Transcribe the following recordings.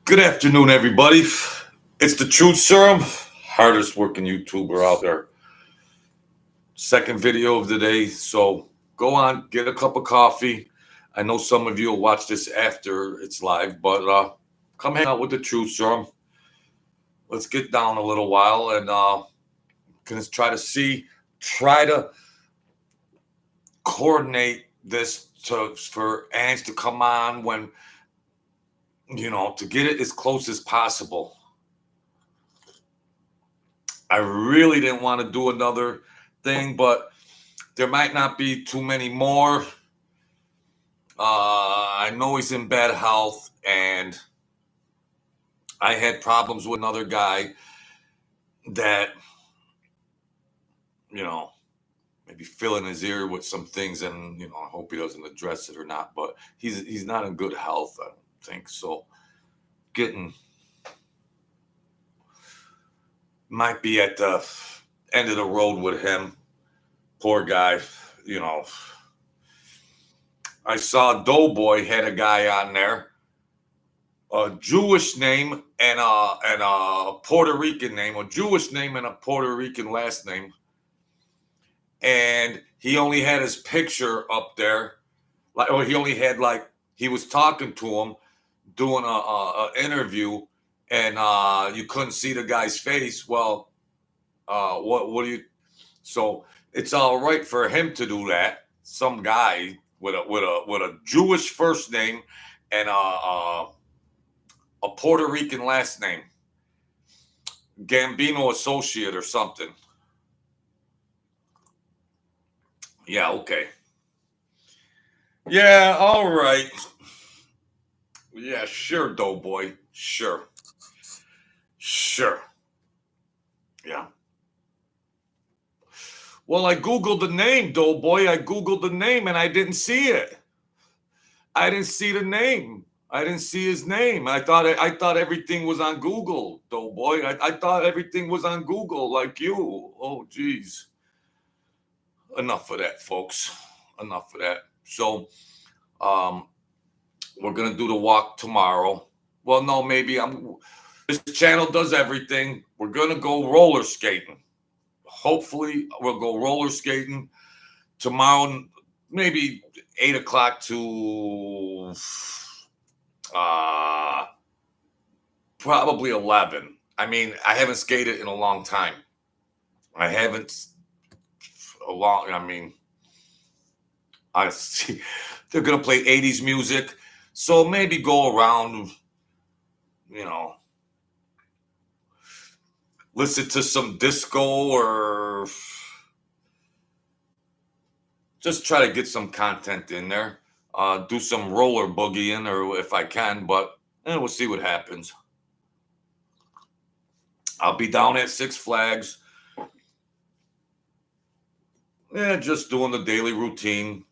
Good afternoon, everybody. It's the Truth Serum, hardest working YouTuber out there. Second video of the day. So go on, get a cup of coffee. I know some of you will watch this after it's live, but come hang out with the Truth Serum. Let's get down a little while and gonna try to coordinate this for Ange to come on when to get it as close as possible. I really didn't want to do another thing, but there might not be too many more. I know he's in bad health, and I had problems with another guy that, maybe filling his ear with some things, and I hope he doesn't address it or not. But he's not in good health, I don't think so. Might be at the end of the road with him. Poor guy, I saw Doughboy had a guy on there, a Jewish name and a Puerto Rican name, a Jewish name and a Puerto Rican last name. And he only had his picture up there. He was talking to him, doing a interview, and you couldn't see the guy's face. Well, what do you? So it's all right for him to do that. Some guy with a Jewish first name and a Puerto Rican last name, Gambino associate or something. Yeah, okay. Yeah, all right. Yeah, sure, Doughboy. Sure. Yeah. Well, I Googled the name, Doughboy. I Googled the name and I didn't see it. I didn't see the name. I didn't see his name. I thought everything was on Google, Doughboy. I thought everything was on Google like you. Oh, geez. Enough of that, folks. Enough of that. So, we're gonna do the walk tomorrow. Well, no, maybe this channel does everything. We're gonna go roller skating. Hopefully, we'll go roller skating tomorrow, maybe 8 o'clock to probably 11. I mean, I haven't skated in a long time. I see they're gonna play 80s music, so maybe go around, listen to some disco or just try to get some content in there. Do some roller boogieing, or if I can, but we'll see what happens. I'll be down at Six Flags. Yeah, just doing the daily routine.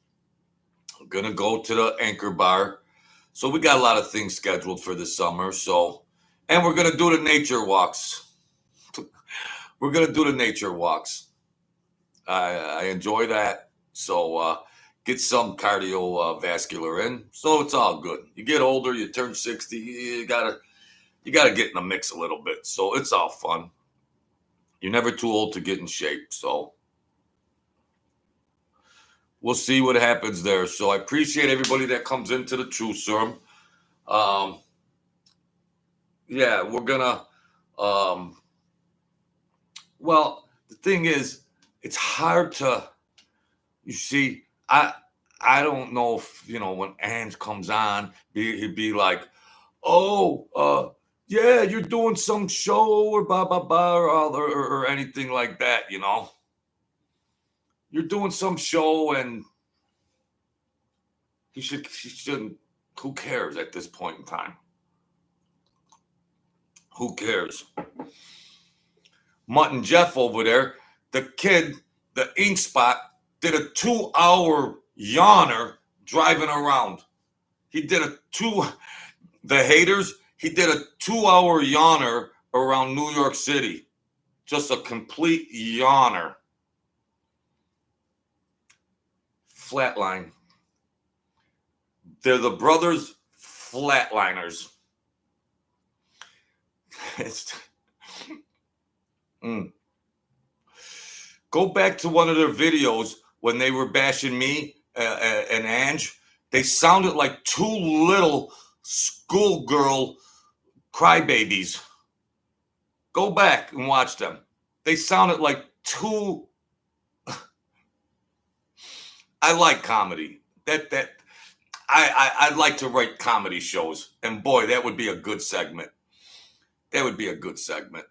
I'm gonna go to the Anchor Bar. So we got a lot of things scheduled for this summer. And we're gonna do the nature walks. I enjoy that. So get some cardiovascular in. So it's all good. You get older, you turn 60, you gotta get in the mix a little bit. So it's all fun. You're never too old to get in shape. So we'll see what happens there. So I appreciate everybody that comes into the Truth Serum. Yeah, we're gonna. Well, the thing is, it's hard to. You see, I don't know if when Ange comes on, he'd be like, "Oh, yeah, you're doing some show or blah blah blah or anything like that." You're doing some show, and he shouldn't. Who cares at this point in time? Who cares? Mutt and Jeff over there, the kid, the ink spot, did a 2-hour yawner driving around. He did the haters, he did a 2-hour yawner around New York City. Just a complete yawner. Flatline. They're the brothers Flatliners. It's, mm. Go back to one of their videos when they were bashing me and Ange. They sounded like two little schoolgirl crybabies. Go back and watch them. They sounded like two. I like comedy. I'd like to write comedy shows, and boy, that would be a good segment. That would be a good segment.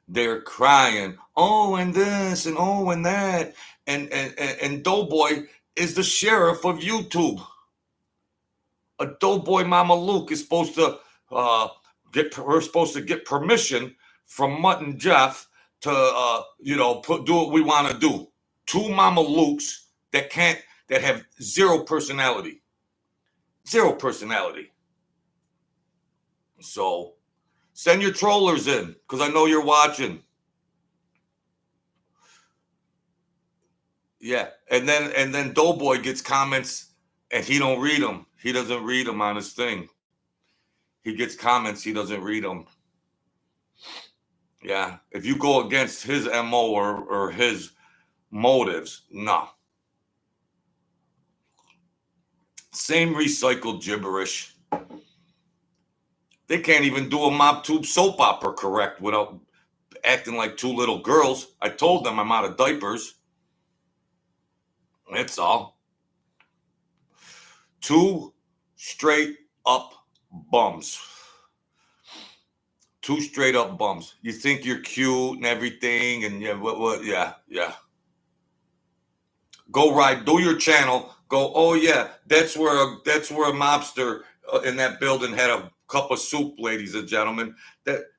They're crying, oh, and this, and oh, and that, and Doughboy is the sheriff of YouTube. A Doughboy Mama Luke is supposed to we're supposed to get permission from Mutt and Jeff to do what we want to do. Two Mama Lukes that have zero personality. Zero personality. So send your trollers in, because I know you're watching. Yeah, and then Doughboy gets comments and he don't read them. He doesn't read them on his thing. He gets comments, he doesn't read them. Yeah, if you go against his MO or his motives, no. Same recycled gibberish. They can't even do a MobTube soap opera correct without acting like two little girls. I told them I'm out of diapers. That's all. Two straight up bums. Two straight up bums. You think you're cute and everything, and yeah. Go right, do your channel. Go, oh yeah, that's where a mobster in that building had a cup of soup, ladies and gentlemen.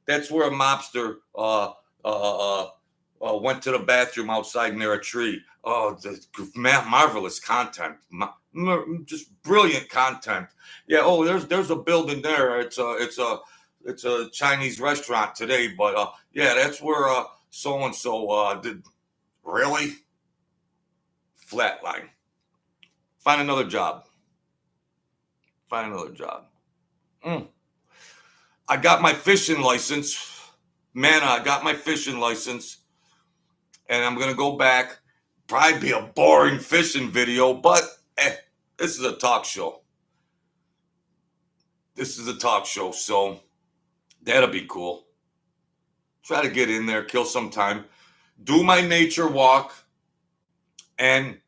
That's where a mobster went to the bathroom outside near a tree. Oh, marvelous content, just brilliant content. Yeah. Oh, there's a building there. It's a Chinese restaurant today, but yeah, that's where so and so did. Really? Flatline. Find another job. I got my fishing license. Man, I got my fishing license. And I'm going to go back. Probably be a boring fishing video, but this is a talk show. So that'll be cool. Try to get in there, kill some time. Do my nature walk. And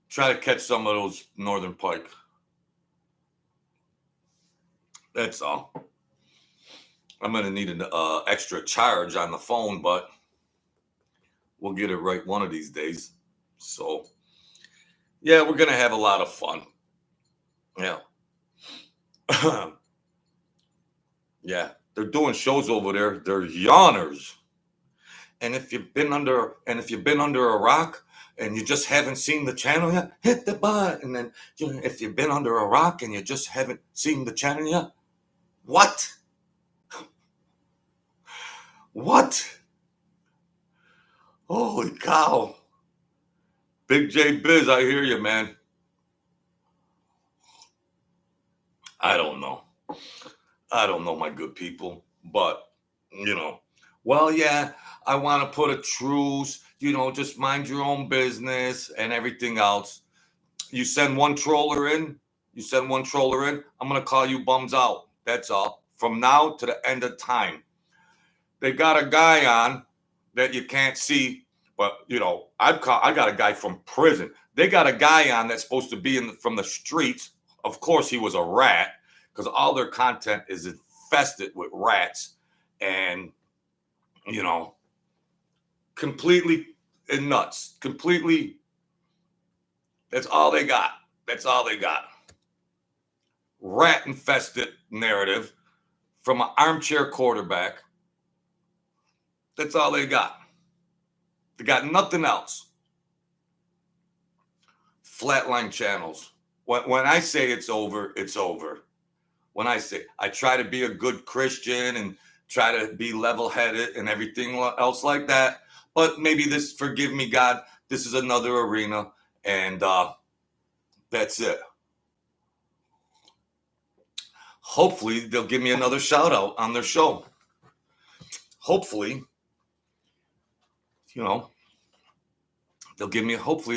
try to catch some of those northern pike. That's all. I'm going to need an extra charge on the phone, but we'll get it right one of these days. So, yeah, we're going to have a lot of fun. Yeah. Yeah, they're doing shows over there. They're yawners. And if you've been under a rock and you just haven't seen the channel yet, hit the button. And then if you've been under a rock and you just haven't seen the channel yet, what? Holy cow. Big J Biz, I hear you, man. I don't know, my good people. But, well, yeah, I want to put a truce, just mind your own business and everything else. You send one troller in, I'm going to call you bums out. That's all. From now to the end of time. They got a guy on that you can't see, but, I got a guy from prison. They got a guy on that's supposed to be from the streets. Of course, he was a rat, because all their content is infested with rats and, completely nuts. Completely. That's all they got. Rat infested narrative from an armchair quarterback. That's all they got. They got nothing else. Flatline channels. When I say it's over, it's over. When I say I try to be a good Christian and try to be level-headed and everything else like that, but maybe forgive me, God, this is another arena, and that's it. hopefully they'll give me another shout out on their show. Hopefully, hopefully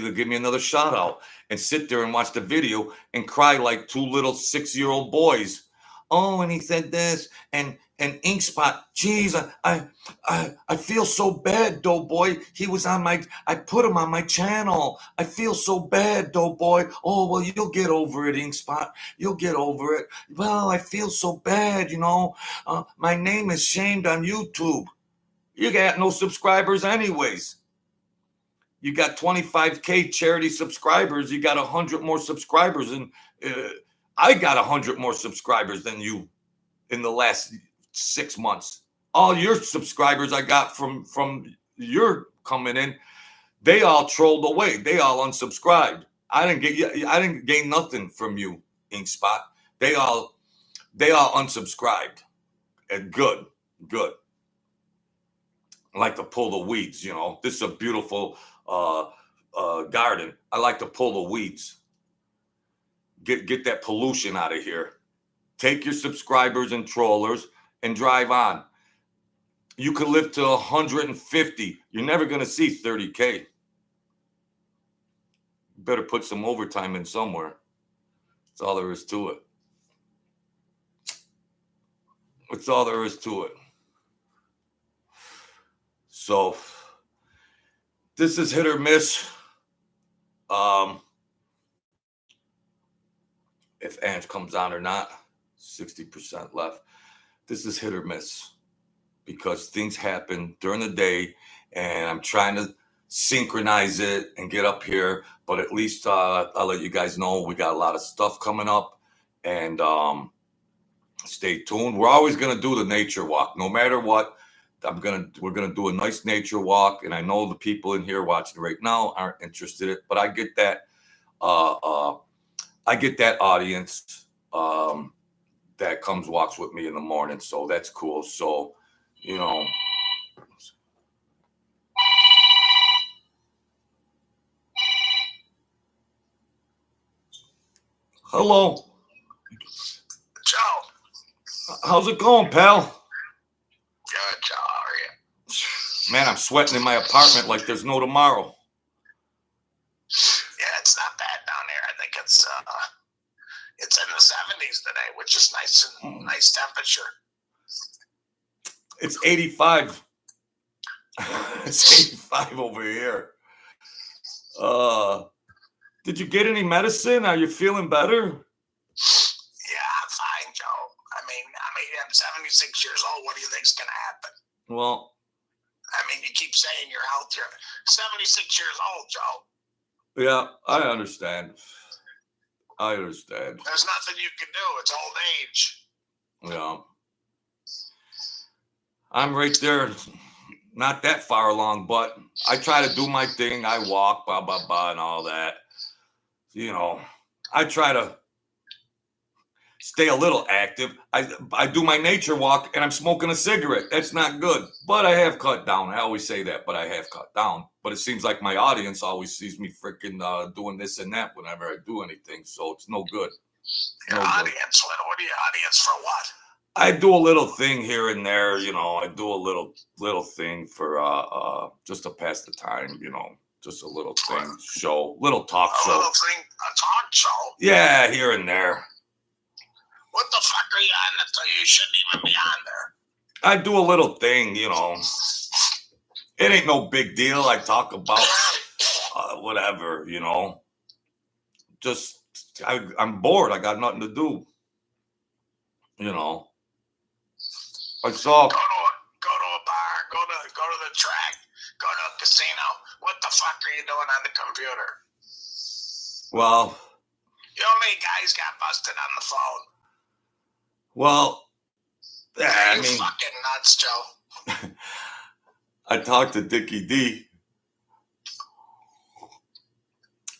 they'll give me another shout out and sit there and watch the video and cry like two little 6-year-old boys. Oh, and he said this, and Ink Spot. Geez, I feel so bad, Doughboy. He was I put him on my channel. I feel so bad, Doughboy. Oh, well, you'll get over it, Ink Spot. You'll get over it. Well, I feel so bad, my name is shamed on YouTube. You got no subscribers anyways. You got 25K charity subscribers. You got 100 more subscribers, and I got 100 more subscribers than you in the last 6 months. All your subscribers I got from your coming in, they all trolled away. They all unsubscribed. I didn't gain nothing from you, Ink Spot. They all unsubscribed. And good. I like to pull the weeds. This is a beautiful garden. I like to pull the weeds. Get that pollution out of here. Take your subscribers and trollers and drive on. You could live to 150. You're never going to see 30K. You better put some overtime in somewhere. That's all there is to it. That's all there is to it. So, this is hit or miss. If Ange comes on or not, 60% left. This is hit or miss because things happen during the day, and I'm trying to synchronize it and get up here. But at least I'll let you guys know we got a lot of stuff coming up, and stay tuned. We're always gonna do the nature walk, no matter what. We're gonna do a nice nature walk, and I know the people in here watching right now aren't interested in it, but I get that. I get that audience that comes walks with me in the morning, so that's cool. So, hello, Joe. How's it going, pal? Good, Joe. How are you? Man, I'm sweating in my apartment like there's no tomorrow. Yeah, it's not bad down here. I think it's in the 70s today, which is nice temperature. It's 85. It's 85 over here. Did you get any medicine? Are you feeling better? Yeah, I'm fine, Joe. I mean, I'm 76 years old. What do you think's gonna happen? Well, you keep saying you're out there. 76 years old, Joe. Yeah, I understand. There's nothing you can do. It's old age. Yeah. I'm right there, not that far along, but I try to do my thing. I walk, blah, blah, blah, and all that. I try to stay a little active. I do my nature walk, and I'm smoking a cigarette. That's not good, but I have cut down. I always say that, but I have cut down. But it seems like my audience always sees me freaking doing this and that whenever I do anything, so it's no good. Your audience? What are your audience for what? I do a little thing here and there, I do a little thing for just to pass the time, just a little thing, little talk show. A little thing, a talk show? Yeah, here and there. What the fuck are you on? You shouldn't even be on there. I do a little thing, It ain't no big deal. I talk about whatever, Just I'm bored. I got nothing to do. I saw. Go to a bar. Go to the track. Go to a casino. What the fuck are you doing on the computer? Well. You know how many guys got busted on the phone? Well, you fucking nuts, Joe. I talked to Dickie D.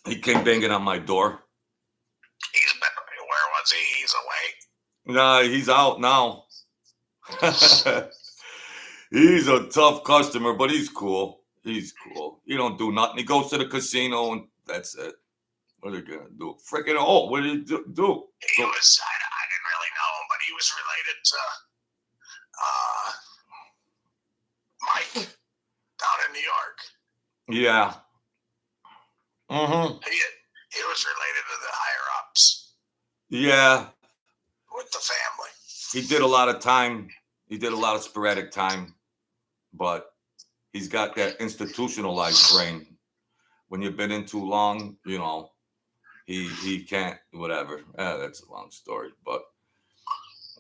He came banging on my door. Where was he? He's away. Nah, he's out now. He's a tough customer, but he's cool. He don't do nothing. He goes to the casino and that's it. What are they gonna do? Freaking what did he do? I didn't really know him, but he was related to Mike down in New York. Yeah. Mm-hmm. He was related to the higher ups. Yeah. With the family. He did a lot of time. He did a lot of sporadic time, but he's got that institutionalized brain. When you've been in too long, you know, he can't, whatever. That's a long story, but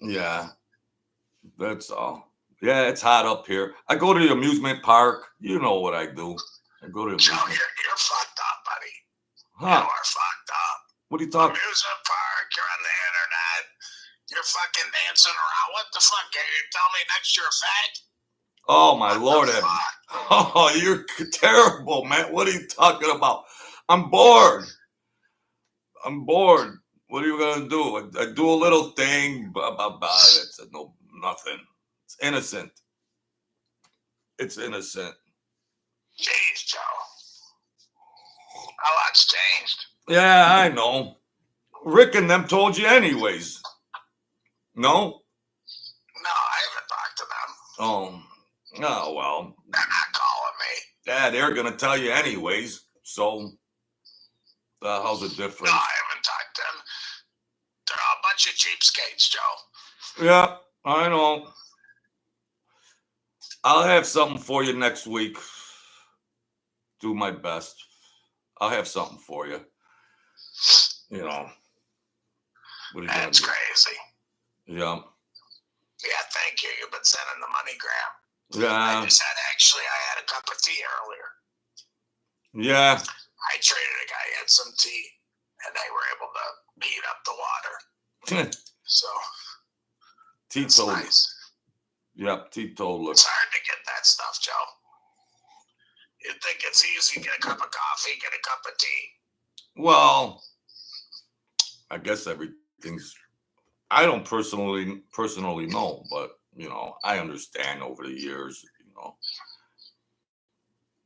yeah, that's all. Yeah, it's hot up here. I go to the amusement park. You know what I do. I go to the Joe, amusement. you're fucked up, buddy. Huh? You are fucked up. What are you talking? Amusement park, you're on the internet. You're fucking dancing around. What the fuck? You tell me next you're a fag? Oh my Lord! Fuck? Oh, you're terrible, man. What are you talking about? I'm bored. I'm bored. What are you gonna do? I do a little thing, it's nothing. It's innocent. It's innocent. Jeez, Joe. A lot's changed. Yeah, I know. Rick and them told you anyways. No? No, I haven't talked to them. Oh well. They're not calling me. Yeah, they're gonna tell you anyways. So, how's the difference? No, I haven't talked to them. They're all a bunch of cheapskates, Joe. Yeah, I know. I'll have something for you next week. Do my best. I'll have something for you. You know. What are you That's gonna do? crazy. Yeah. Yeah, thank you. You've been sending the money, Graham. Yeah. I had a cup of tea earlier. Yeah. I traded a guy had some tea, and they were able to heat up the water. So, Teetotal. Nice. Yep, teetotal. It's hard to get that stuff, Joe. You'd think it's easy. Get a cup of coffee, get a cup of tea. Well, I guess everything's. I don't personally know, but you know, I understand over the years. You know,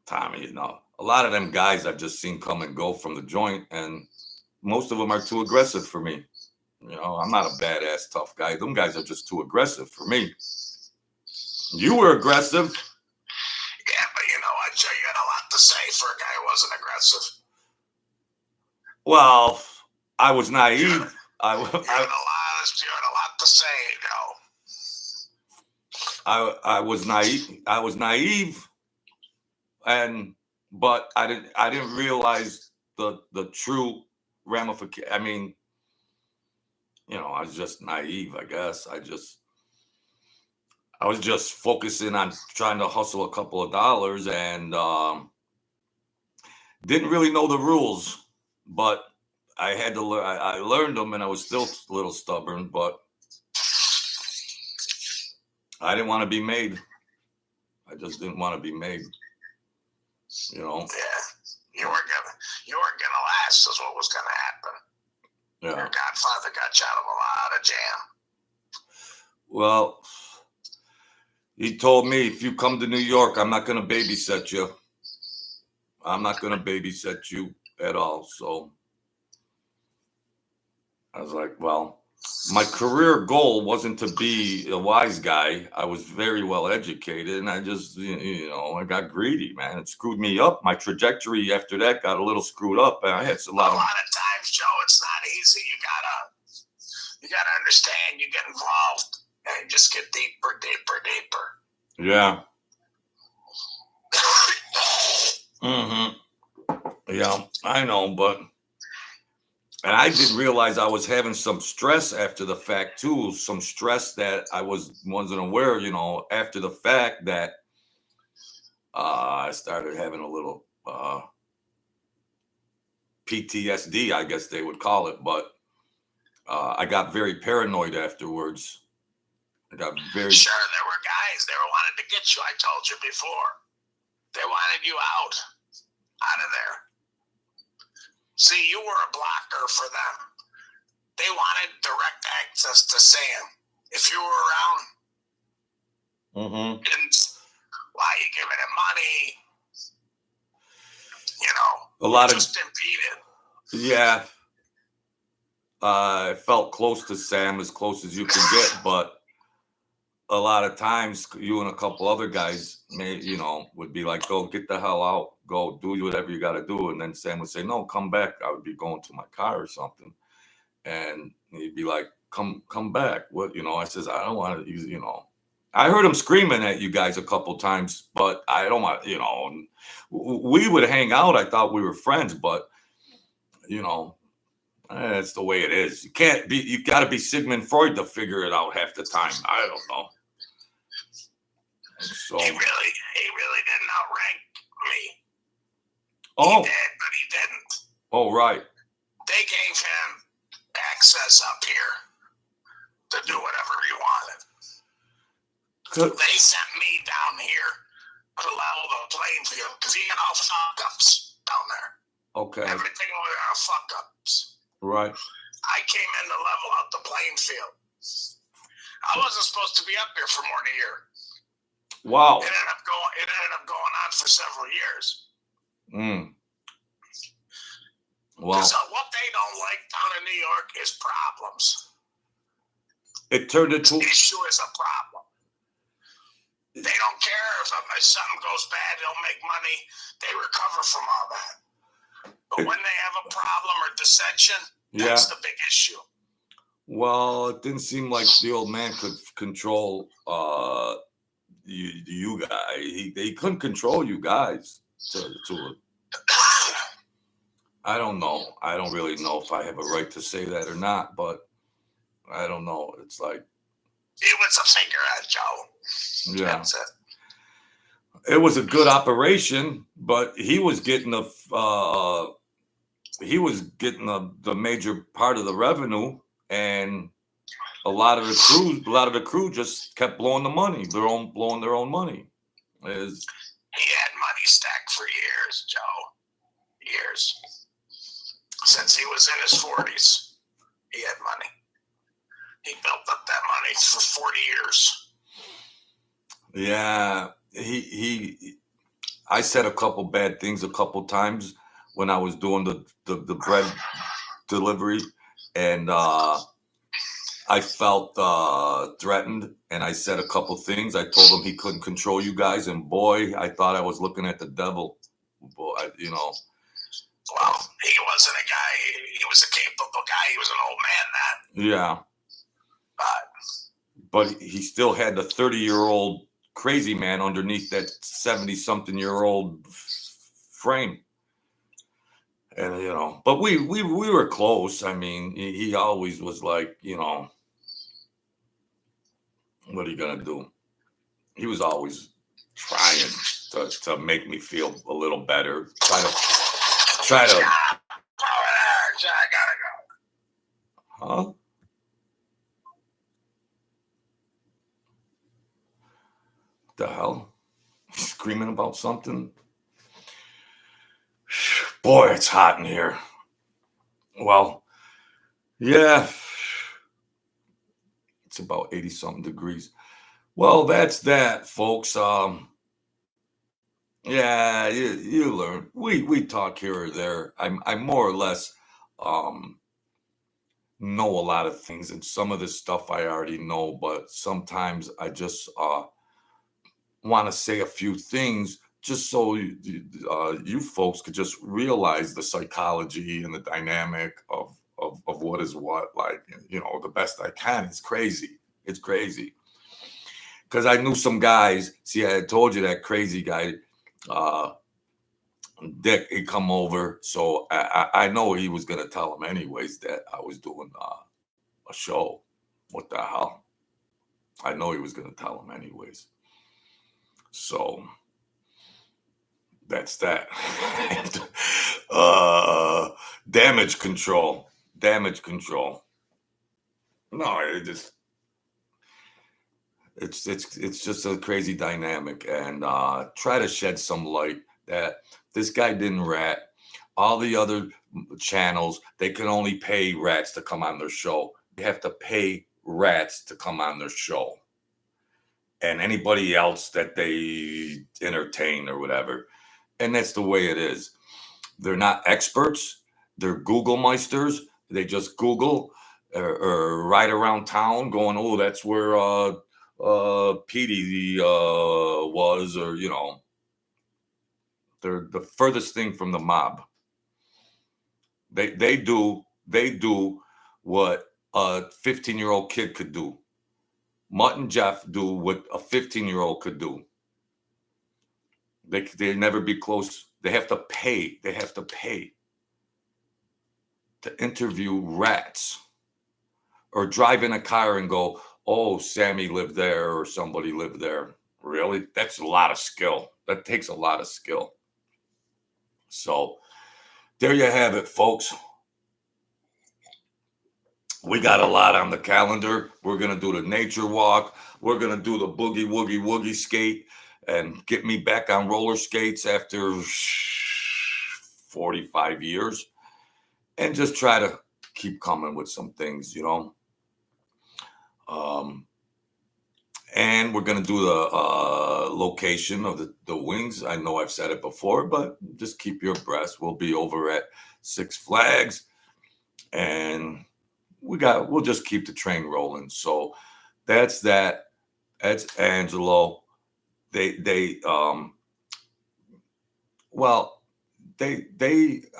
Tommy. You know, a lot of them guys I've just seen come and go from the joint, and most of them are too aggressive for me. You know, I'm not a badass tough guy. Them guys are just too aggressive for me. You were aggressive. Yeah, but you know what, Joe? You had a lot to say for a guy who wasn't aggressive. Well, I was naive. You had a lot to say, Joe. I was naive. I was naive, but I didn't realize the true ramification. I mean, you know, I was just naive. I guess I was just focusing on trying to hustle a couple of dollars and didn't really know the rules, but I had to learn. I learned them, and I was still a little stubborn, but I didn't want to be made. I just didn't want to be made. You know. Yeah, you weren't gonna last. Is what was gonna happen. Yeah. Your godfather got you out of a lot of jam. Well, he told me, if you come to New York, I'm not going to babysit you. I'm not going to babysit you at all. So I was like, well, my career goal wasn't to be a wise guy. I was very well educated, and I just, you know, I got greedy, man. It screwed me up. My trajectory after that got a little screwed up, and I had a lot of times, Joe, it's not easy. You gotta understand. You get involved, and just get deeper. Yeah. Yeah, I know, but. And I didn't realize I was having some stress after the fact too. Some stress that I wasn't aware, you know, after the fact that I started having a little PTSD, I guess they would call it. But I got very paranoid afterwards. I got very. Sure, there were guys. They were wanting to get you. I told you before. They wanted you out of there. See, you were a blocker for them. They wanted direct access to Sam. If you were around, and why are you giving him money? You know, a lot just impeded. Yeah. I felt close to Sam, as close as you can get, but a lot of times you and a couple other guys would be like, go get the hell out, go do whatever you got to do. And then Sam would say, no, come back. I would be going to my car or something. And he'd be like, come back. What, I says, I don't want to, I heard him screaming at you guys a couple times, but I don't want, we would hang out. I thought we were friends, but that's the way it is. You got to be Sigmund Freud to figure it out half the time. I don't know. So he really didn't outrank me. Oh, he did, but he didn't. Oh, right. They gave him access up here to do whatever he wanted. They sent me down here to level the playing field because he had all fuck-ups down there. Okay. Everything was our fuck-ups. Right. I came in to level out the playing field. I wasn't supposed to be up here for more than a year. Wow. It ended up going on for several years. Well, because what they don't like down in New York is problems. It turned into the issue is a problem. They don't care if something goes bad, they'll make money, they recover from all that. But when they have a problem or dissension, that's the big issue. Well, it didn't seem like the old man could control you guys. He couldn't control you guys to it. I don't know. I don't really know if I have a right to say that or not, but I don't know. It's like he was a figurehead, Joe. Yeah. That's it. It was a good operation, but he was getting the major part of the revenue, and a lot of the crew just kept blowing the money, blowing their own money. He had money stacked for years, Joe. Years. Since he was in his 40s, he had money. He built up that money for 40 years. Yeah, I said a couple bad things a couple times when I was doing the bread delivery, and I felt threatened, and I said a couple things. I told him he couldn't control you guys, and boy, I thought I was looking at the devil. Boy, Well, he wasn't a guy. He was a capable guy. He was an old man then. Yeah. But he still had the 30-year-old crazy man underneath that 70-something-year-old frame. And, but we were close. I mean, he always was like, what are you going to do? He was always trying to make me feel a little better. Try to. I gotta go. Huh? The hell? He's screaming about something? Boy, it's hot in here. Well, yeah. It's about 80-something degrees. Well, that's that, folks. Yeah, you learn. We talk here or there. I more or less know a lot of things, and some of this stuff I already know, but sometimes I just want to say a few things just so you folks could just realize the psychology and the dynamic of what is what. Like, the best I can. It's crazy. It's crazy. Because I knew some guys. See, I had told you that crazy guy, Dick, he come over. So I know he was going to tell him anyways that I was doing a show. What the hell? I know he was going to tell him anyways. So that's that. Damage control. No, it's just a crazy dynamic, and try to shed some light that this guy didn't rat. All the other channels, they can only pay rats to come on their show. They have to pay rats to come on their show. And anybody else that they entertain or whatever. And that's the way it is. They're not experts. They're Google meisters. They just Google or right around town going, oh, that's where Petey was, or, you know, they're the furthest thing from the mob. They do what a 15-year-old kid could do. Mutt and Jeff do what a 15-year-old could do. They never be close. They have to pay. They have to pay to interview rats, or drive in a car and go, oh, Sammy lived there, or somebody lived there. Really? That's a lot of skill. That takes a lot of skill. So there you have it, folks. We got a lot on the calendar. We're going to do the nature walk. We're going to do the boogie woogie woogie skate and get me back on roller skates after 45 years, and just try to keep coming with some things, you know. And we're going to do the location of the wings. I know I've said it before, but just keep your abreast. We'll be over at Six Flags, and we'll just keep the train rolling. So that's that. That's Angelo. I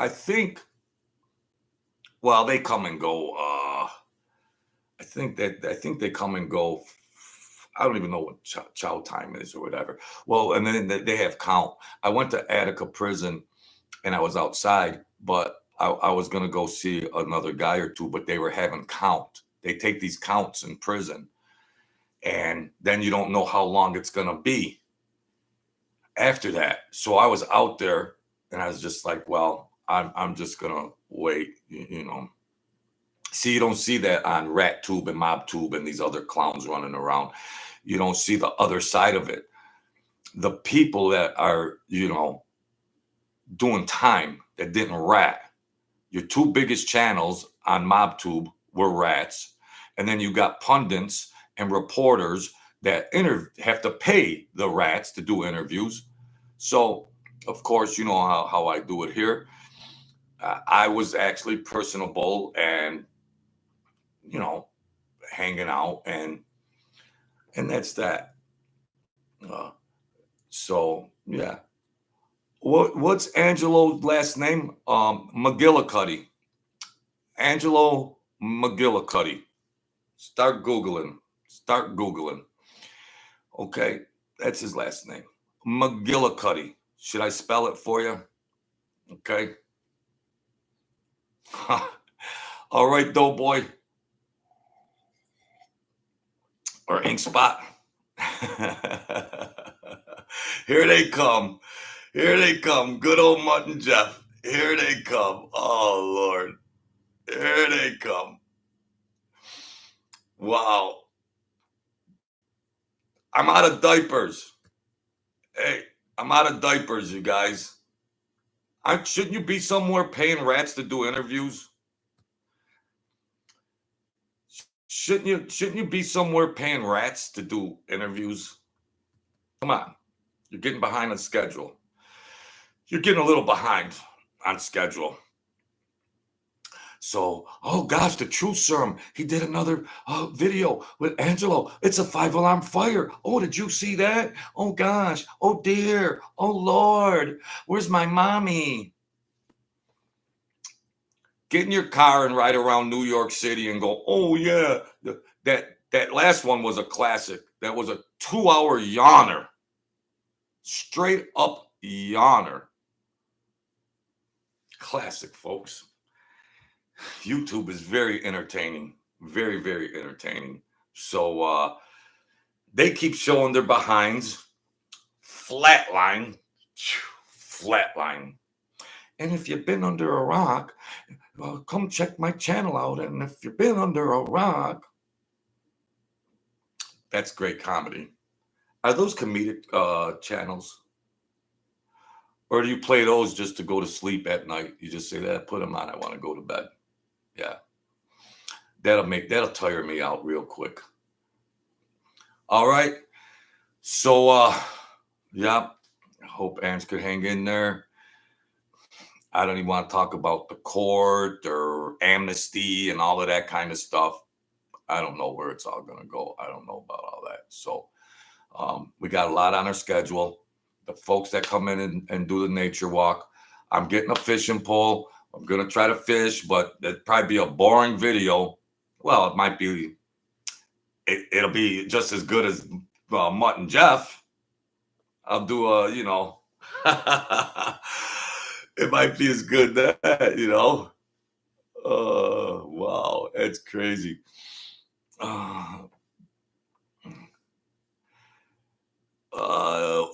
think, well, they come and go. I think they come and go. I don't even know what chow time is or whatever. Well, and then they have count. I went to Attica prison and I was outside, but I was going to go see another guy or two, but they were having count. They take these counts in prison, and then you don't know how long it's going to be after that. So I was out there and I was just like, well, I'm just going to wait, you know. See, you don't see that on RatTube and MobTube and these other clowns running around. You don't see the other side of it. The people that are, you know, doing time that didn't rat. Your two biggest channels on MobTube were rats. And then you got pundits and reporters that have to pay the rats to do interviews. So, of course, you know how I do it here. I was actually personable and, you know, hanging out, and that's that. So yeah. What's Angelo's last name? McGillicuddy. Angelo McGillicuddy. Start Googling. Okay, that's his last name. McGillicuddy. Should I spell it for you? Okay. All right, Doughboy. Or Ink Spot. Here they come. Here they come. Good old Mutt and Jeff. Here they come. Oh, Lord. Here they come. Wow. I'm out of diapers. Hey, I'm out of diapers, you guys. Shouldn't you be somewhere paying rats to do interviews? Shouldn't you be somewhere paying rats to do interviews? Come on. You're getting behind on schedule. You're getting a little behind on schedule. So, oh gosh, the truth serum. He did another video with Angelo. It's a 5-alarm fire. Oh, did you see that? Oh gosh. Oh dear. Oh Lord. Where's my mommy? Get in your car and ride around New York City and go, oh yeah. That last one was a classic. That was a 2-hour yawner. Straight up yawner. Classic, folks. YouTube is very entertaining. Very, very entertaining. So they keep showing their behinds. Flatline. And if you've been under a rock, come check my channel out. And if you've been under a rock, that's great comedy. Are those comedic channels? Or do you play those just to go to sleep at night? You just say that, put them on. I want to go to bed. Yeah. That'll tire me out real quick. All right. So, yeah, I hope Ants could hang in there. I don't even want to talk about the court or amnesty and all of that kind of stuff. I don't know where it's all going to go. I don't know about all that. So we got a lot on our schedule. The folks that come in and do the nature walk, I'm getting a fishing pole. I'm going to try to fish, but it'd probably be a boring video. Well, it might be, it'll be just as good as Mutt and Jeff. I'll do a, you know, it might be as good that, you know. Wow, it's crazy.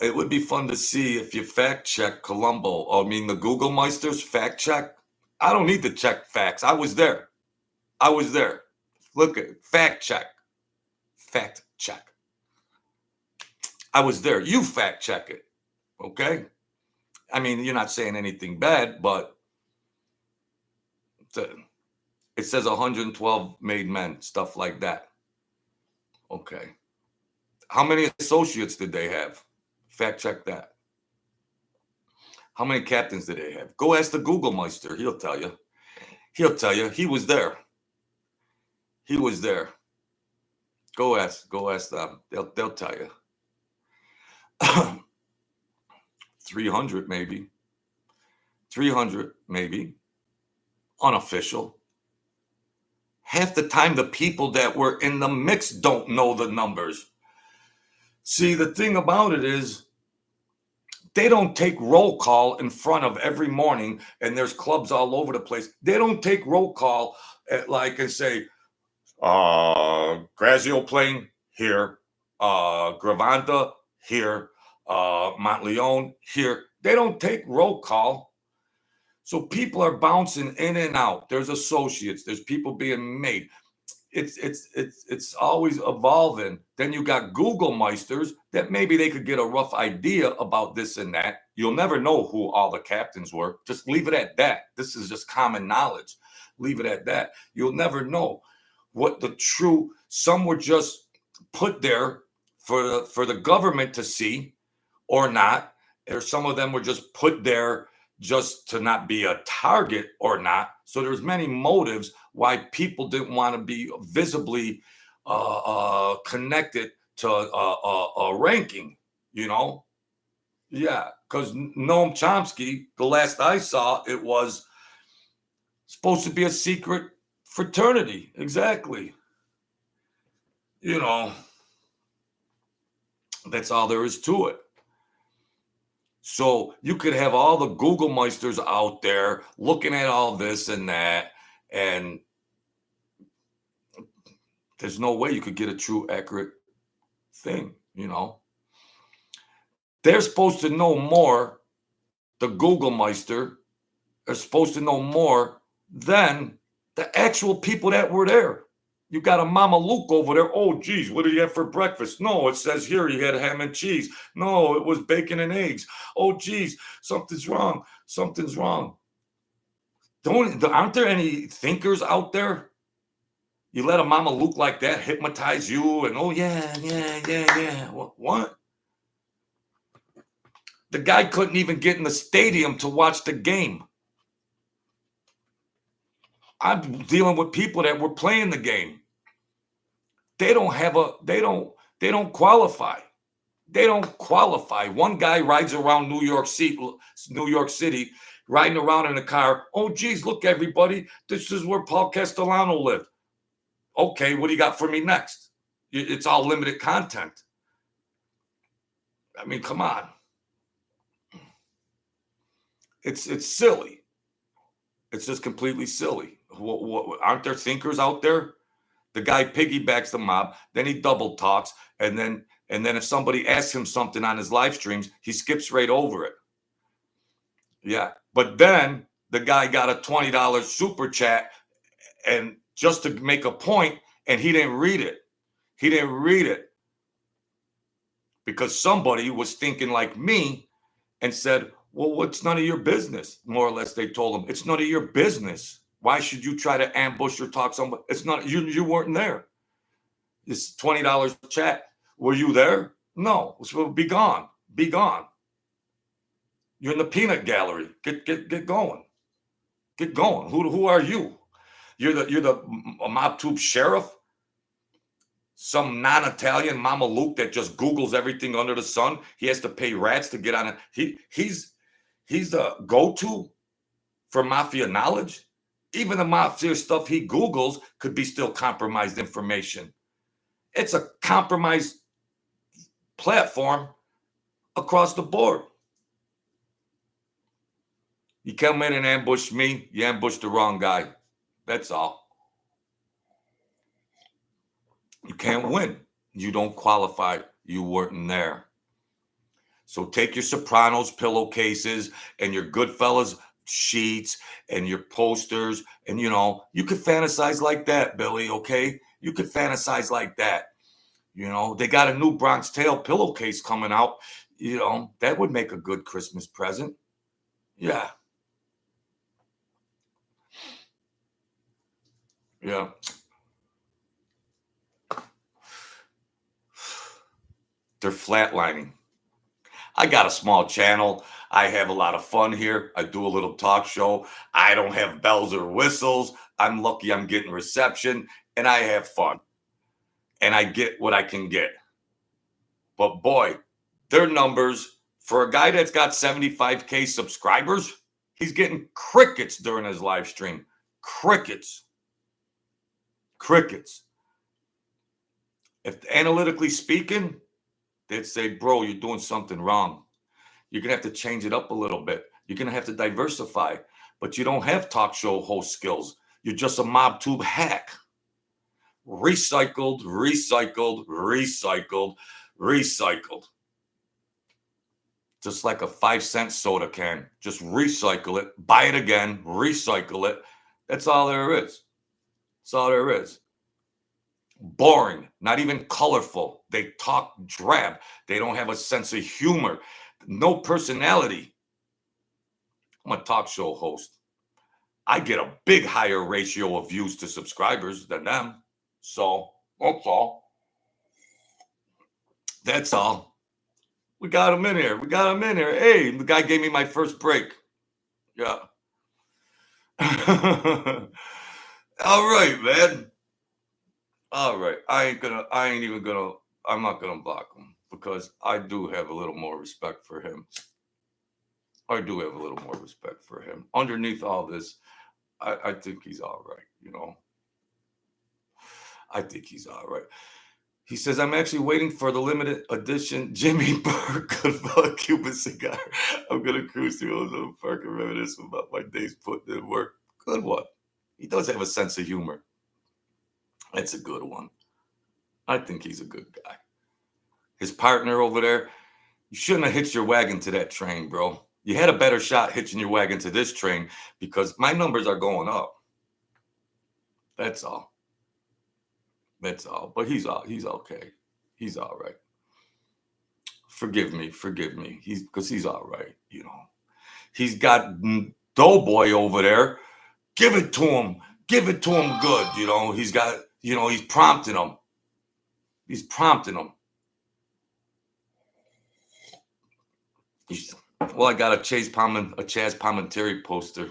It would be fun to see if you fact check Colombo. I mean, the Google Meisters fact check. I don't need to check facts. I was there. Look at fact check. I was there. You fact check it. Okay. I mean, you're not saying anything bad, but it says 112 made men, stuff like that. Okay. How many associates did they have? Fact check that. How many captains did they have? Go ask the Google Meister. He'll tell you. He was there. Go ask them. They'll tell you. 300 maybe. Unofficial. Half the time the people that were in the mix don't know the numbers. See, the thing about it is they don't take roll call in front of every morning, and there's clubs all over the place. They don't take roll call and say, Grazio Plain here, Gravanda here, Montleone here. They don't take roll call. So people are bouncing in and out. There's associates. There's people being made. It's always evolving. Then you got Google Meisters that maybe they could get a rough idea about this and that. You'll never know who all the captains were. Just leave it at that. This is just common knowledge. Leave it at that. You'll never know what the true. Some were just put there for the government to see or not. Or some of them were just put there just to not be a target or not. So there's many motives why people didn't want to be visibly connected to a ranking, you know? Yeah, because Noam Chomsky, the last I saw, it was supposed to be a secret fraternity. Exactly. You know, that's all there is to it. So you could have all the Google Meisters out there looking at all this and that, and there's no way you could get a true, accurate thing, you know. They're supposed to know more, the Google Meister are supposed to know more than the actual people that were there. You got a Mama Luke over there. Oh, geez, what did you have for breakfast? No, it says here he had ham and cheese. No, it was bacon and eggs. Oh, geez, something's wrong. Aren't there any thinkers out there? You let a Mama Luke like that hypnotize you and, oh, yeah. What? The guy couldn't even get in the stadium to watch the game. I'm dealing with people that were playing the game. They don't qualify. They don't qualify. One guy rides around New York City, riding around in a car. Oh, geez, look, everybody. This is where Paul Castellano lived. Okay, what do you got for me next? It's all limited content. I mean, come on. It's silly. It's just completely silly. Aren't there thinkers out there? The guy piggybacks the mob, then he double talks, and then if somebody asks him something on his live streams, he skips right over it. Yeah, but then the guy got a $20 super chat, and just to make a point, and he didn't read it. Because somebody was thinking like me and said, well, it's none of your business. More or less, they told him, it's none of your business. Why should you try to ambush or talk somebody? It's not, you weren't there. This $20 chat. Were you there? No. So be gone. You're in the peanut gallery. Get going. Who are you? You're the Mobtube sheriff. Some non-Italian Mama Luke that just Googles everything under the sun. He has to pay rats to get on it. He's the go-to for Mafia knowledge. Even the Mafia stuff he Googles could be still compromised information. It's a compromised platform across the board. You come in and ambush me, you ambushed the wrong guy. That's all. You can't win. You don't qualify. You weren't there. So take your Sopranos pillowcases and your Goodfellas sheets and your posters, and you could fantasize like that, Billy, okay? You could fantasize like that. They got a new Bronx Tale pillowcase coming out. That would make a good Christmas present. Yeah. Yeah. They're flatlining. I got a small channel. I have a lot of fun here. I do a little talk show. I don't have bells or whistles. I'm lucky I'm getting reception, and I have fun. And I get what I can get. But boy, their numbers, for a guy that's got 75K subscribers, he's getting crickets during his live stream. Crickets. If analytically speaking, they'd say, bro, you're doing something wrong. You're going to have to change it up a little bit. You're going to have to diversify. But you don't have talk show host skills. You're just a Mobtube hack. Recycled. Just like a 5-cent soda can. Just recycle it. Buy it again. Recycle it. That's all there is. Boring. Not even colorful. They talk drab. They don't have a sense of humor. No personality. I'm a talk show host. I get a big higher ratio of views to subscribers than them. So that's all. We got him in here. Hey, the guy gave me my first break. Yeah. All right, man. All right. I'm not gonna block him because I do have a little more respect for him. Underneath all this, I think he's all right, I think he's all right. He says, I'm actually waiting for the limited edition Jimmy Burke Cuban cigar. I'm going to cruise through Ozone Park and reminisce about my days putting in work. Good one. He does have a sense of humor. That's a good one. I think he's a good guy. His partner over there, you shouldn't have hitched your wagon to that train, bro. You had a better shot hitching your wagon to this train because my numbers are going up. That's all. But he's okay. He's all right. Forgive me. He's all right, He's got Doughboy over there. Give it to him good, He's got, he's prompting him. Well, I got a Chaz Palminteri poster.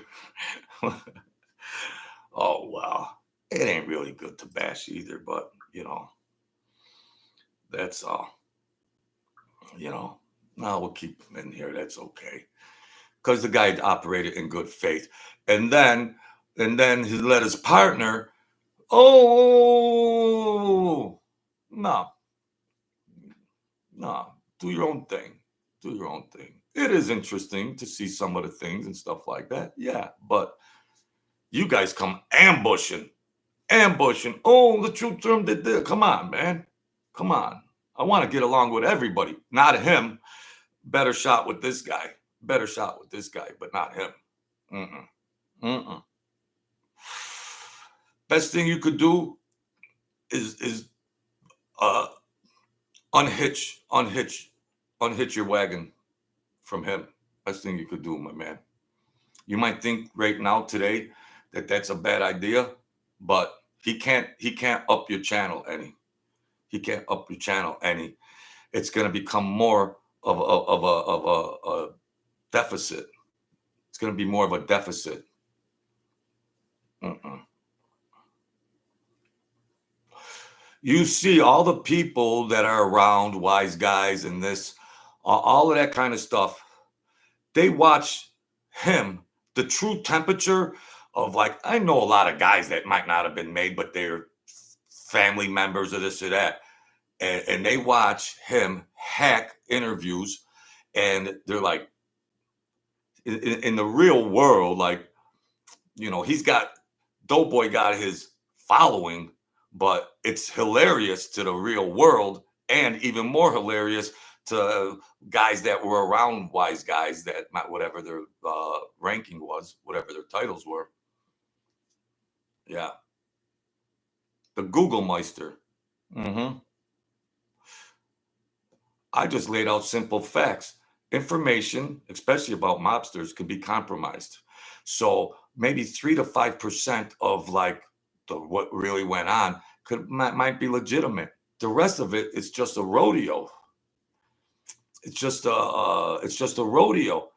Oh, wow. It ain't really good to bash either, but, that's all. No, we'll keep him in here. That's okay. Because the guy operated in good faith. And then he let his partner, no, do your own thing. It is interesting to see some of the things and stuff like that. Yeah, but you guys come ambushing. Oh, the truth serum did this. Come on, man. Come on. I want to get along with everybody. Not him. Better shot with this guy, but not him. Best thing you could do is unhitch your wagon from him. Best thing you could do, my man. You might think right now today that that's a bad idea, but he can't up your channel any. It's going to become more of a deficit. It's going to be more of a deficit. You see all the people that are around wise guys and this, all of that kind of stuff. They watch him, the true temperature of like, I know a lot of guys that might not have been made, but they're family members of this or that. And they watch him hack interviews and they're like, in the real world, like, he's got, Doughboy got his following, but it's hilarious to the real world and even more hilarious to guys that were around wise guys that whatever their ranking was, whatever their titles were. Yeah. The Google Meister. I just laid out simple facts. Information, especially about mobsters, can be compromised. So maybe 3 to 5% of like what really went on might be legitimate. The rest of it is just a rodeo. It's just a rodeo.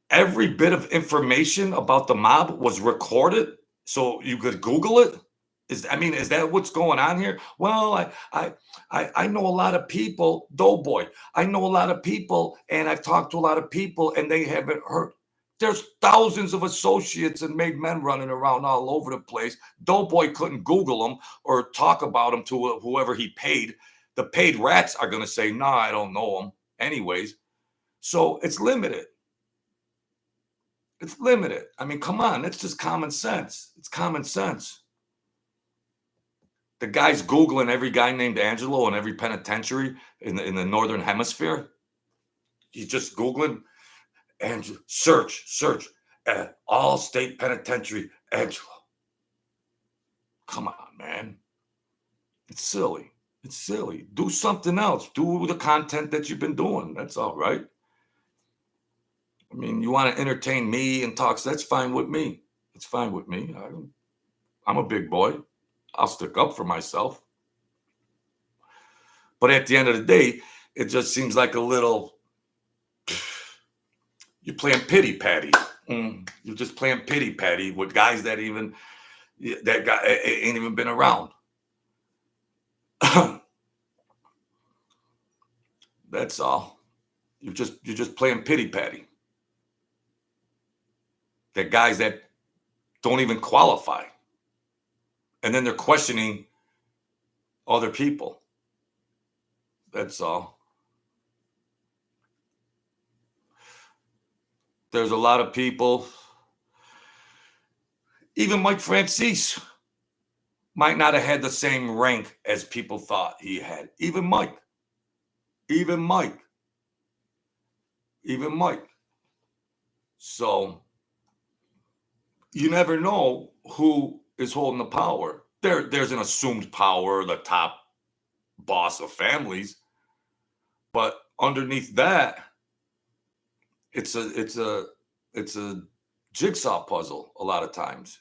Every bit of information about the mob was recorded, so you could Google it. Is that what's going on here? Well, I know a lot of people, Doughboy. I know a lot of people, and I've talked to a lot of people, and they haven't heard. There's thousands of associates and made men running around all over the place. Doughboy couldn't Google them or talk about them to whoever he paid. The paid rats are going to say, "No, I don't know them." Anyways, so it's limited. It's limited. I mean, come on, that's just common sense. It's common sense. The guy's Googling every guy named Angelo in every penitentiary in the Northern Hemisphere. He's just Googling and search, all state penitentiary, Angelo. Come on, man. It's silly. It's silly. Do something else. Do the content that you've been doing. That's all right. I mean, you want to entertain me and talk, that's fine with me. It's fine with me. I'm a big boy. I'll stick up for myself. But at the end of the day, it just seems like a little, you're playing pity patty. You're just playing pity patty with guys that guy ain't even been around. That's all. You're just playing pity patty. That guys that don't even qualify. And then they're questioning other people. That's all. There's a lot of people, even Mike Francis might not have had the same rank as people thought he had. Even Mike. So you never know who is holding the power. There's an assumed power, the top boss of families, but underneath that, it's a jigsaw puzzle a lot of times,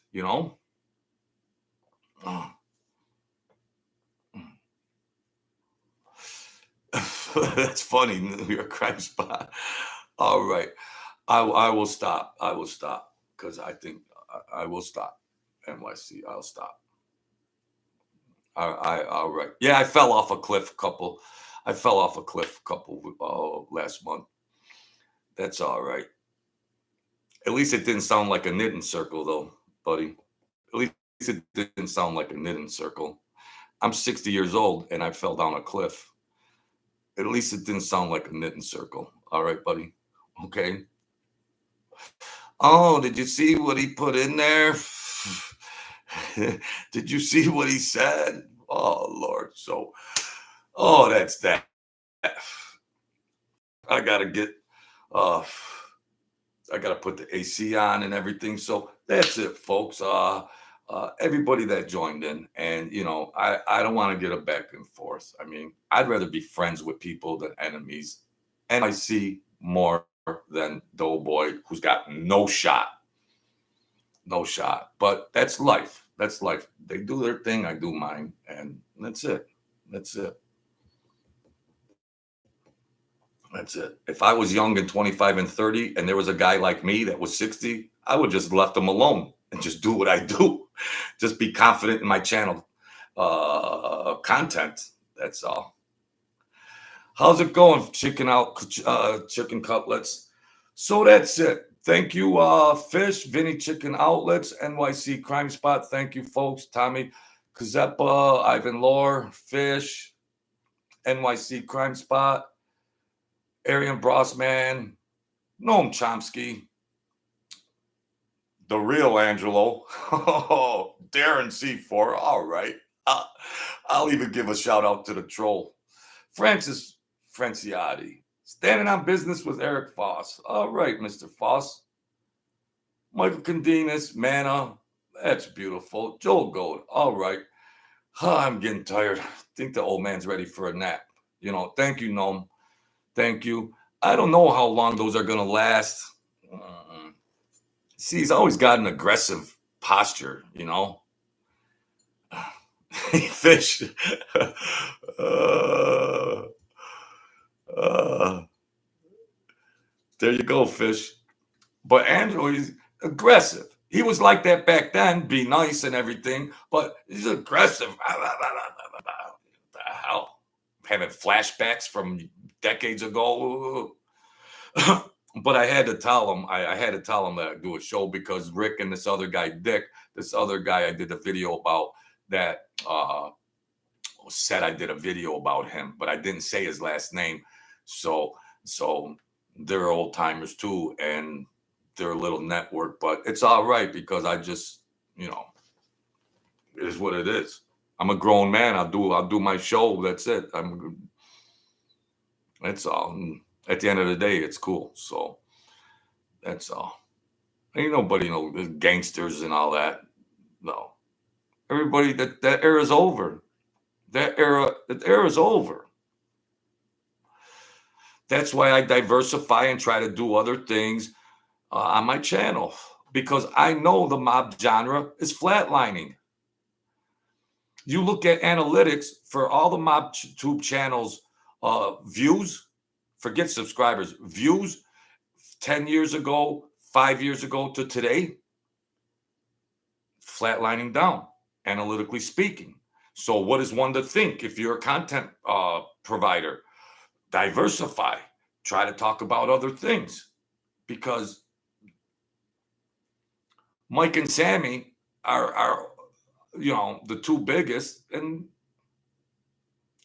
That's funny. New York crime spot. All right. I will stop. Because I think I will stop. NYC, I'll stop. All right. Yeah, I fell off a cliff last month. That's all right. At least it didn't sound like a knitting circle, though, buddy. At least it didn't sound like a knitting circle. I'm 60 years old and I fell down a cliff. At least it didn't sound like a knitting circle. All right, buddy. Okay. Oh, did you see what he put in there? Did you see what he said? Oh, Lord. So, that's that. I got to put the AC on and everything. So that's it, folks. Everybody that joined in, and I don't want to get a back and forth. I mean, I'd rather be friends with people than enemies, and I see more than Doughboy, who's got no shot. But that's life. They do their thing, I do mine, and that's it. If I was young and 25 and 30 and there was a guy like me that was 60, I would just left him alone and just do what I do. Just be confident in my channel. content. That's all. How's it going? Chicken cutlets. So that's it. Thank you, Fish, Vinny Chicken Outlets, NYC Crime Spot. Thank you, folks. Tommy Kazeppa, Ivan Lore, Fish, NYC Crime Spot, Arian Brossman, Noam Chomsky, the real Angelo, Darren C4. All right. I'll even give a shout out to the troll, Francis Franciotti. Standing on business with Eric Foss. All right, Mr. Foss. Michael Condinas, Mana. That's beautiful. Joel Gold. All right. I'm getting tired. I think the old man's ready for a nap. Thank you, Noam. Thank you. I don't know how long those are going to last. See, he's always got an aggressive posture, Fish. There you go, Fish. But Angelo, he's aggressive. He was like that back then, be nice and everything, but he's aggressive. What the hell? Having flashbacks from decades ago. But I had to tell him, I had to tell him that I'd do a show because Rick and this other guy, Dick, this other guy I did a video about that said I did a video about him, but I didn't say his last name. So they're old timers too, and they're a little network, but it's all right because I just, it is what it is. I'm a grown man. I'll do my show. That's it. That's all. At the end of the day, it's cool. So that's all. Ain't nobody gangsters and all that. No. Everybody, that era's over. That era's over. That's why I diversify and try to do other things on my channel, because I know the mob genre is flatlining. You look at analytics for all the mob tube channels, views, forget subscribers, views 10 years ago, 5 years ago to today, flatlining down, analytically speaking. So what is one to think if you're a content provider? Diversify. Try to talk about other things, because Mike and Sammy are the two biggest, and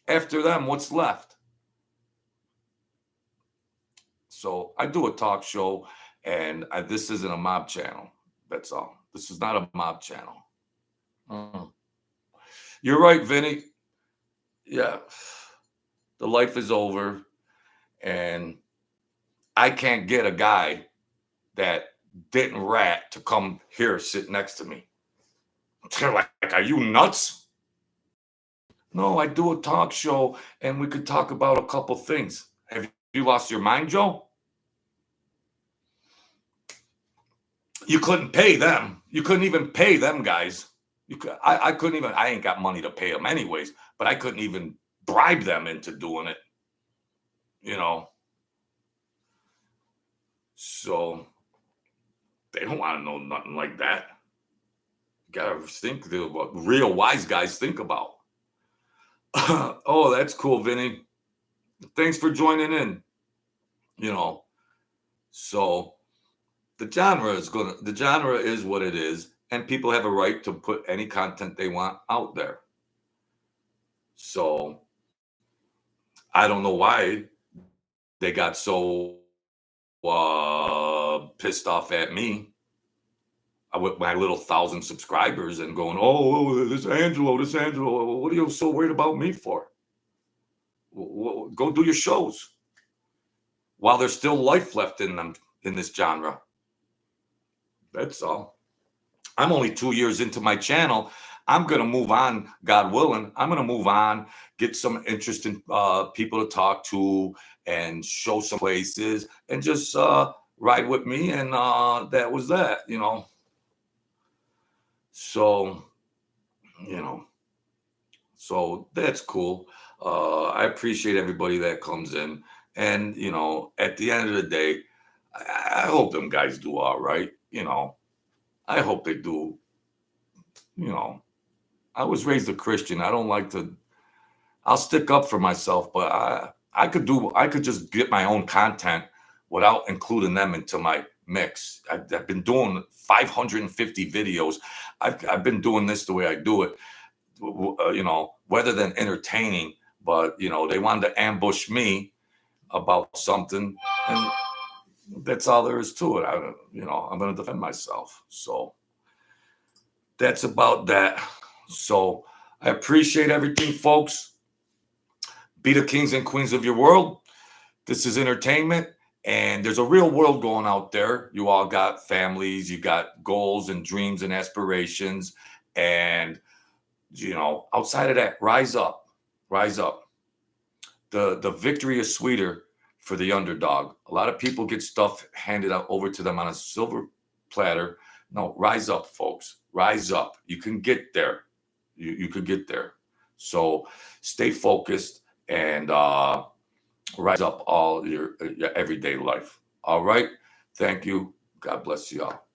after them, what's left? So I do a talk show, and this isn't a mob channel. That's all. This is not a mob channel. You're right, Vinny. Yeah. The life is over, and I can't get a guy that didn't rat to come here sit next to me. They're like, are you nuts? No, I do a talk show, and we could talk about a couple things. Have you lost your mind, Joe? You couldn't pay them. You couldn't even pay them guys. I couldn't even. I ain't got money to pay them anyways, but I couldn't even bribe them into doing it. So they don't want to know nothing like that. You gotta think what real wise guys think about. Oh, that's cool, Vinny. Thanks for joining in. So the genre is what it is, and people have a right to put any content they want out there. So I don't know why they got so pissed off at me with my little 1,000 subscribers and going, oh, this Angelo, what are you so worried about me for? Go do your shows while there's still life left in them, in this genre. That's all. I'm only 2 years into my channel. I'm going to move on, God willing. I'm going to move on, get some interesting people to talk to and show some places, and just ride with me. And that was that, So, so that's cool. I appreciate everybody that comes in. And, at the end of the day, I hope them guys do all right. I hope they do, I was raised a Christian. I don't like to. I'll stick up for myself, but I could just get my own content without including them into my mix. I've been doing 550 videos. I've been doing this the way I do it, rather than entertaining. But they wanted to ambush me about something, and that's all there is to it. I'm going to defend myself. So that's about that. So I appreciate everything, folks. Be the kings and queens of your world. This is entertainment, and there's a real world going out there. You all got families, you got goals and dreams and aspirations, and outside of that, rise up, rise up. The victory is sweeter for the underdog. A lot of people get stuff handed out over to them on a silver platter. No, rise up, folks. Rise up. You can get there. You could get there. So stay focused and rise up all your everyday life. All right. Thank you. God bless you all.